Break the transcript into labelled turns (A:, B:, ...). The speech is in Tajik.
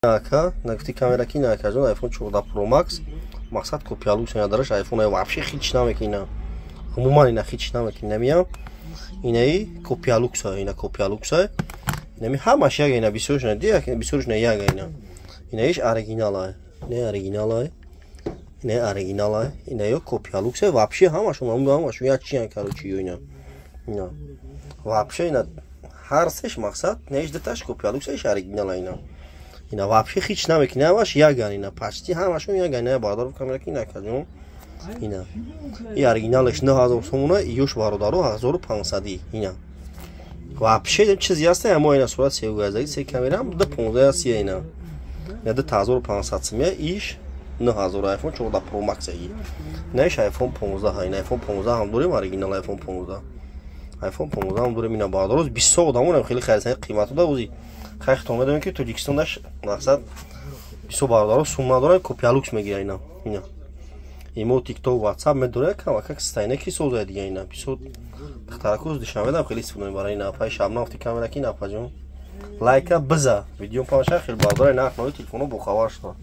A: Нагти камераки накажон iPhone 14 Pro Max. Мақсад копиялукс надараш iPhone вообще хич намекина. Умуман ина хич намекина мия. Инаи копиялукса, ина копиялукса. Нами ҳамаш як ина бисурушна дия, бисурушна як ина. Инаиш оригинала. Не оригинала. Не оригинала. Инаё копиялукса вообще ҳамашон ҳамашон як чиян короче ина. Ина. Вообще ина ҳар сеш мақсад неш даташ копиялукса иш оригинала ина. Ина вообще хич намекина ҳамаш яган ина почти ҳамашон яган ина бародару камераки накажон. Ина. И оригиналш 9000 сомона, июш бародару 1500 ина. Вообще чизи аст ама ина сурат севгазаги се камерам да 15 ина. Я да 1500 сомия иш 9000 iPhone 14 Pro Max ай. Неш iPhone 15 ина iPhone 15 ҳам дорем оригинал iPhone 15. iPhone 15 ҳам дорем ина бародару 20 одамон хеле хайрсани қимату да узи. Хайхтон медонем ки Тоҷикистондаш мақсад 20 бародару сумма дорад копиялукс мегира ина. Ина. Имо TikTok, WhatsApp медоре кама как стайнеки созад дига ина. 20 тахтаракуз дишамедам хеле истифода мебарам ина. Пай шабнафти камераки напаҷон. Лайка биза. Видео памаша хел бародари нах нои телефону бохавар шуда.